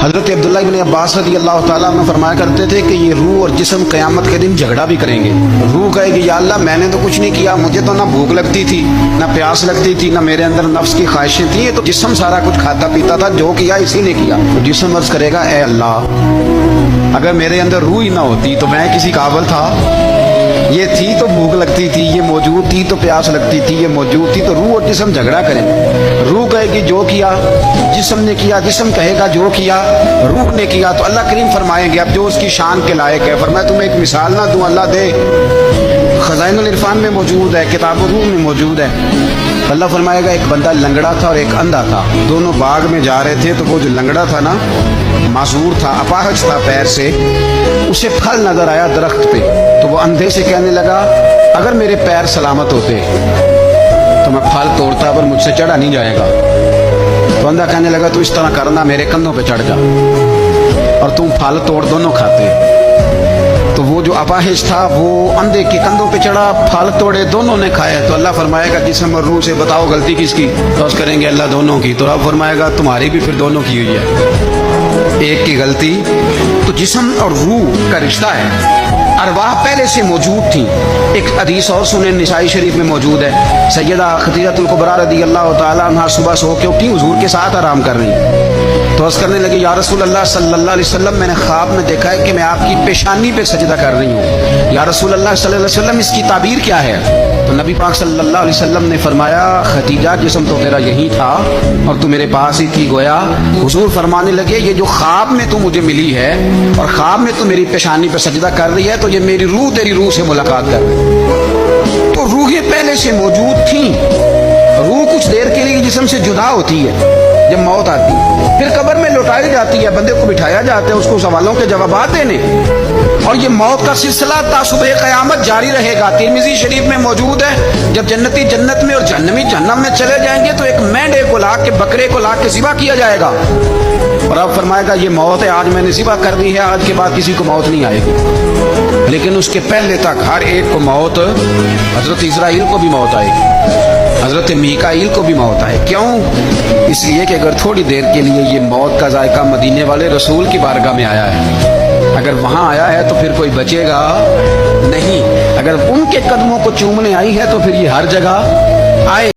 حضرت عبداللہ ابن عباس رضی اللہ تعالیٰ عنہ فرمایا کرتے تھے کہ یہ روح اور جسم قیامت کے دن جھگڑا بھی کریں گے۔ روح کہے گی یا اللہ میں نے تو کچھ نہیں کیا، مجھے تو نہ بھوک لگتی تھی نہ پیاس لگتی تھی، نہ میرے اندر نفس کی خواہشیں تھیں، یہ تو جسم سارا کچھ کھاتا پیتا تھا، جو کیا اسی نے کیا۔ تو جسم عرض کرے گا اے اللہ اگر میرے اندر روح ہی نہ ہوتی تو میں کسی قابل تھا؟ یہ تھی تو بھوک لگتی تھی، یہ موجود تھی تو پیاس لگتی تھی، یہ موجود تھی، تو روح اور جسم جھگڑا کریں گے۔ روح کہے گی جو کیا جسم نے کیا، جسم کہے گا جو کیا روح نے کیا۔ تو اللہ کریم فرمائیں گے اب جو اس کی شان کے لائق ہے، فرمایا تمہیں ایک مثال نہ دوں، اللہ دے، خزائن العرفان میں موجود ہے، کتاب الروح میں موجود ہے۔ اللہ فرمائے گا ایک بندہ لنگڑا تھا اور ایک اندھا تھا، دونوں باغ میں جا رہے تھے، تو وہ جو لنگڑا تھا نا معذور تھا، اپاہج تھا پیر سے، اسے پھل نظر آیا درخت پہ، تو وہ اندھے سے کہنے لگا اگر میرے پیر سلامت ہوتے تو میں پھل توڑتا پر مجھ سے چڑھا نہیں جائے گا۔ تو اندھا کہنے لگا تو اس طرح کرنا، میرے کندھوں پہ چڑھ جا اور تم پھل توڑ دونوں کھاتے۔ تو وہ جو اپاہج تھا وہ اندھے کے کندھوں پہ چڑھا، پھل توڑے دونوں نے کھائے۔ تو اللہ فرمائے گا جسم اور روح سے بتاؤ غلطی کس کی؟ تو اس کریں گے اللہ دونوں کی۔ تو رب فرمائے گا تمہاری بھی پھر دونوں کی ہوئی ہے، ایک کی غلطی۔ تو جسم اور روح کا رشتہ ہے، ارواح پہلے سے موجود تھیں۔ ایک حدیث اور سنیں نسائی شریف میں موجود ہے، سیدہ خدیجہ الکبریٰ رضی اللہ تعالیٰ عنہ صبح سو کے اٹھی، حضور کے ساتھ آرام کر رہی، تو عرض کرنے لگی یا رسول اللہ صلی اللہ علیہ وسلم میں نے خواب میں دیکھا ہے کہ میں آپ کی پیشانی پہ سجدہ کر رہی ہوں، یا رسول اللہ صلی اللہ علیہ وسلم اس کی تعبیر کیا ہے؟ تو نبی پاک صلی اللہ علیہ وسلم نے فرمایا خدیجہ جسم تو تیرا یہی تھا اور تو میرے پاس ہی تھی گویا۔ حضور فرمانے لگے یہ جو خواب میں تو مجھے ملی ہے اور خواب میں تو میری پیشانی پہ سجدہ کر رہی ہے، تو یہ میری روح تیری روح سے ملاقات کر رہی ہے۔ تو روحیں پہلے سے موجود تھیں۔ روح کچھ دیر کے لیے جسم سے جدا ہوتی ہے جب موت آتی ہے، پھر قبر میں لوٹائی جاتی ہے، بندے کو بٹھایا جاتا ہے اس کو سوالوں کے جوابات دینے، اور یہ موت کا سلسلہ تا صبح قیامت جاری رہے گا۔ ترمذی شریف میں موجود ہے جب جنتی جنت میں اور جہنمی جہنم میں چلے جائیں گے تو ایک مینڈے کو لا کے، بکرے کو لا کے ذبح کیا جائے گا، اور اب فرمائے گا یہ موت ہے، آج میں نے ذبح کر دی ہے، آج کے بعد کسی کو موت نہیں آئے گی، لیکن اس کے پہلے تک ہر ایک کو موت، حضرت اسرائیل کو بھی موت آئے گی، حضرت میکائیل کو بھی موت آئے۔ کیوں؟ اس لیے کہ اگر تھوڑی دیر کے لیے یہ موت کا ذائقہ مدینے والے رسول کی بارگاہ میں آیا ہے، اگر وہاں آیا ہے تو پھر کوئی بچے گا نہیں، اگر ان کے قدموں کو چومنے آئی ہے تو پھر یہ ہر جگہ آئے۔